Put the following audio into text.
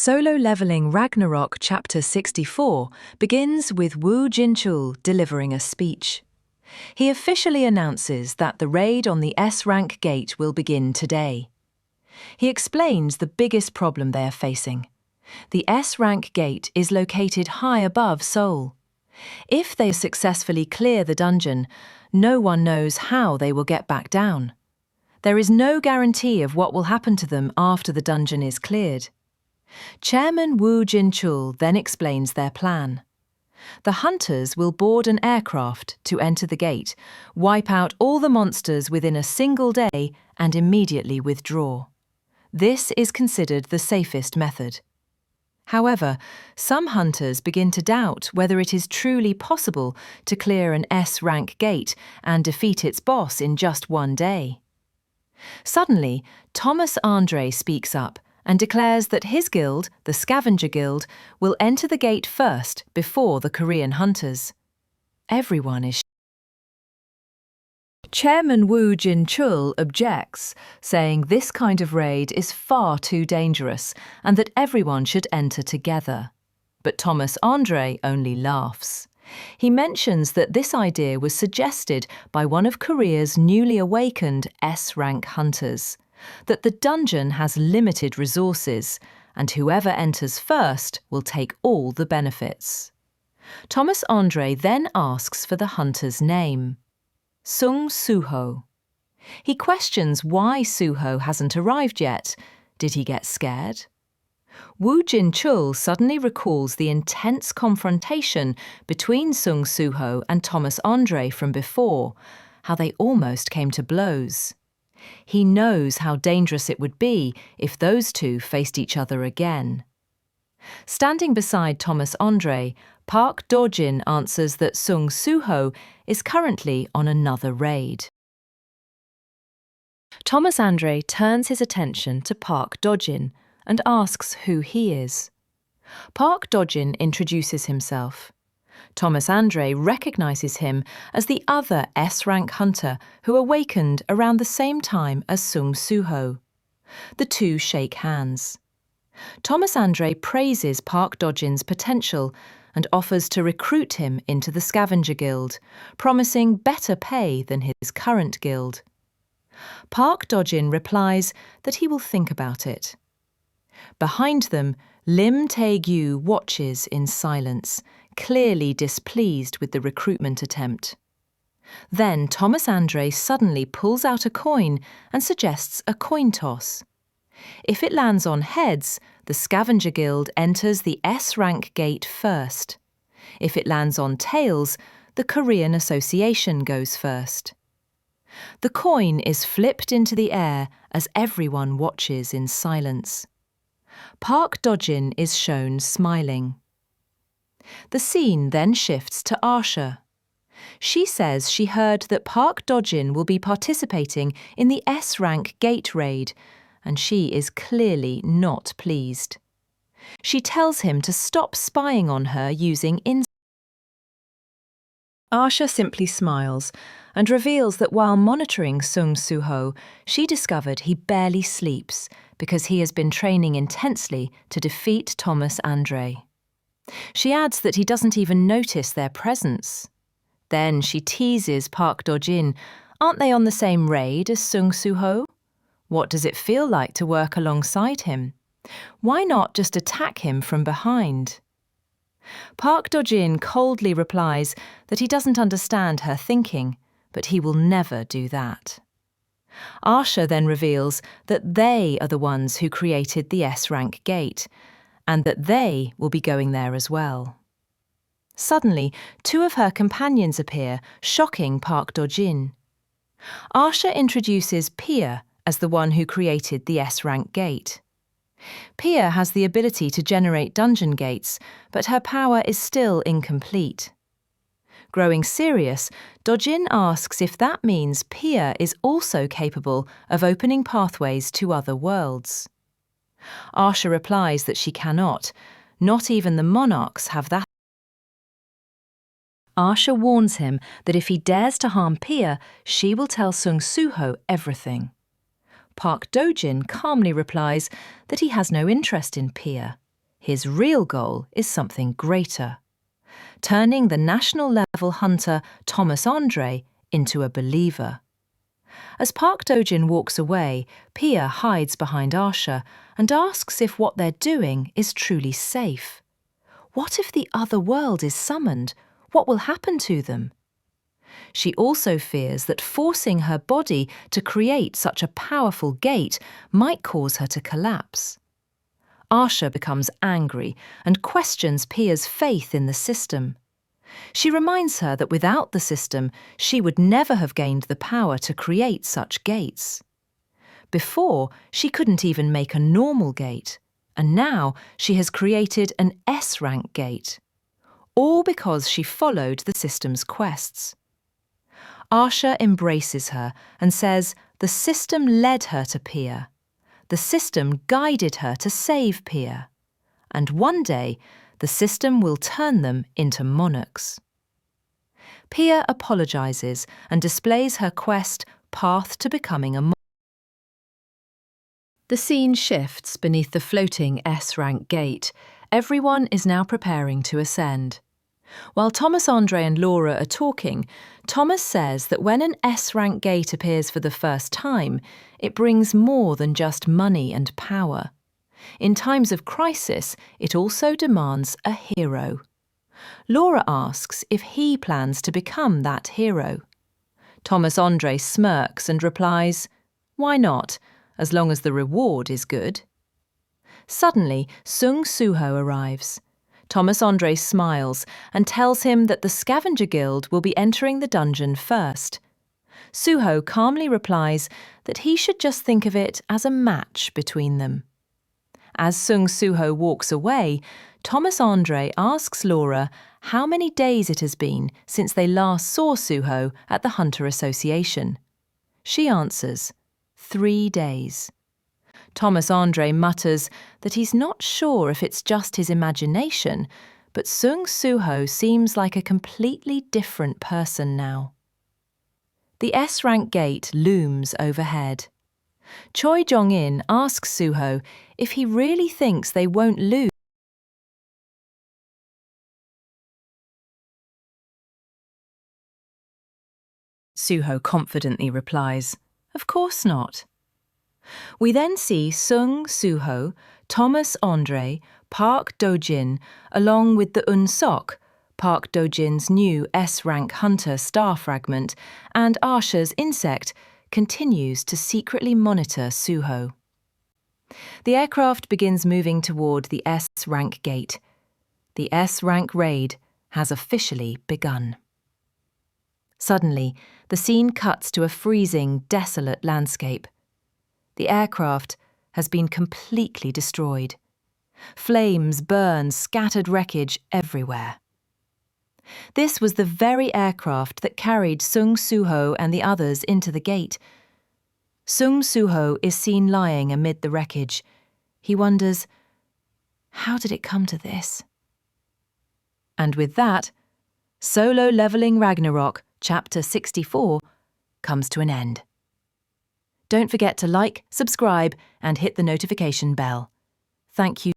Solo Leveling Ragnarok Chapter 64 begins with Woo Jinchul delivering a speech. He officially announces that the raid on the S-rank gate will begin today. He explains the biggest problem they are facing. The S-rank gate is located high above Seoul. If they successfully clear the dungeon, no one knows how they will get back down. There is no guarantee of what will happen to them after the dungeon is cleared. Chairman Woo Jinchul then explains their plan. The hunters will board an aircraft to enter the gate, wipe out all the monsters within a single day, and immediately withdraw. This is considered the safest method. However, some hunters begin to doubt whether it is truly possible to clear an S-rank gate and defeat its boss in just one day. Suddenly, Thomas Andre speaks up and declares that his guild, the Scavenger Guild, will enter the gate first before the Korean hunters. Everyone is Chairman Woo Jinchul objects, saying this kind of raid is far too dangerous and that everyone should enter together. But Thomas Andre only laughs. He mentions that this idea was suggested by one of Korea's newly awakened S-rank hunters, that the dungeon has limited resources, and whoever enters first will take all the benefits. Thomas Andre then asks for the hunter's name. Sung Suho. He questions why Suho hasn't arrived yet. Did he get scared? Woo Jinchul suddenly recalls the intense confrontation between Sung Suho and Thomas Andre from before, how they almost came to blows. He knows how dangerous it would be if those two faced each other again. Standing beside Thomas Andre, Park Do-jin answers that Sung Suho is currently on another raid. Thomas Andre turns his attention to Park Do-jin and asks who he is. Park Do-jin introduces himself. Thomas Andre recognizes him as the other S-rank hunter who awakened around the same time as Sung Suho. The two shake hands. Thomas Andre praises Park Do-jin's potential and offers to recruit him into the Scavenger Guild, promising better pay than his current guild. Park Do-jin replies that he will think about it. Behind them, Lim Tae-gyu watches in silence, clearly displeased with the recruitment attempt. Then Thomas Andre suddenly pulls out a coin and suggests a coin toss. If it lands on heads, the Scavenger Guild enters the S-rank gate first. If it lands on tails, the Korean Association goes first. The coin is flipped into the air as everyone watches in silence. Park Do-jin is shown smiling. The scene then shifts to Asha. She says she heard that Park Do-jin will be participating in the S-rank gate raid, and she is clearly not pleased. She tells him to stop spying on her using Asha simply smiles and reveals that while monitoring Sung Suho, she discovered he barely sleeps because he has been training intensely to defeat Thomas Andre. She adds that he doesn't even notice their presence. Then she teases Park Do-jin, aren't they on the same raid as Sung Suho? What does it feel like to work alongside him? Why not just attack him from behind? Park Do-jin coldly replies that he doesn't understand her thinking, but he will never do that. Asha then reveals that they are the ones who created the S-rank gate, and that they will be going there as well. Suddenly, two of her companions appear, shocking Park Do-jin. Asha introduces Pia as the one who created the S-rank gate. Pia has the ability to generate dungeon gates, but her power is still incomplete. Growing serious, Do-jin asks if that means Pia is also capable of opening pathways to other worlds. Asha replies that she cannot. Not even the monarchs have that. Asha warns him that if he dares to harm Pia, she will tell Sung Suho everything. Park Do-jin calmly replies that he has no interest in Pia. His real goal is something greater: turning the national-level hunter Thomas Andre into a believer. As Park Do-jin walks away, Pia hides behind Arsha and asks if what they're doing is truly safe. What if the other world is summoned? What will happen to them? She also fears that forcing her body to create such a powerful gate might cause her to collapse. Arsha becomes angry and questions Pia's faith in the system. She reminds her that without the system, she would never have gained the power to create such gates. Before, she couldn't even make a normal gate, and now she has created an S-rank gate. All because she followed the system's quests. Arsha embraces her and says the system led her to Pia. The system guided her to save Pia. And one day, the system will turn them into monarchs. Pia apologizes and displays her quest path to becoming a monarch. The scene shifts beneath the floating S-rank gate. Everyone is now preparing to ascend. While Thomas Andre and Laura are talking, Thomas says that when an S-rank gate appears for the first time, it brings more than just money and power. In times of crisis, it also demands a hero. Laura asks if he plans to become that hero. Thomas Andre smirks and replies, "Why not, as long as the reward is good?" Suddenly, Sung Suho arrives. Thomas Andre smiles and tells him that the Scavenger Guild will be entering the dungeon first. Suho calmly replies that he should just think of it as a match between them. As Sung Suho walks away, Thomas Andre asks Laura how many days it has been since they last saw Suho at the Hunter Association. She answers, 3 days. Thomas Andre mutters that he's not sure if it's just his imagination, but Sung Suho seems like a completely different person now. The S-rank gate looms overhead. Choi Jong-in asks Suho if he really thinks they won't lose. Suho confidently replies, "Of course not." We then see Sung Suho, Thomas Andre, Park Do-jin, along with the Un-sok, Park Do-jin's new S-rank hunter star fragment, and Arsha's insect, continues to secretly monitor Suho. The aircraft begins moving toward the S-rank gate. The S-rank raid has officially begun. Suddenly, the scene cuts to a freezing, desolate landscape. The aircraft has been completely destroyed. Flames burn scattered wreckage everywhere. This was the very aircraft that carried Sung Suho and the others into the gate. Sung Suho is seen lying amid the wreckage. He wonders, how did it come to this? And with that, Solo Leveling Ragnarok, Chapter 64, comes to an end. Don't forget to like, subscribe, and hit the notification bell. Thank you.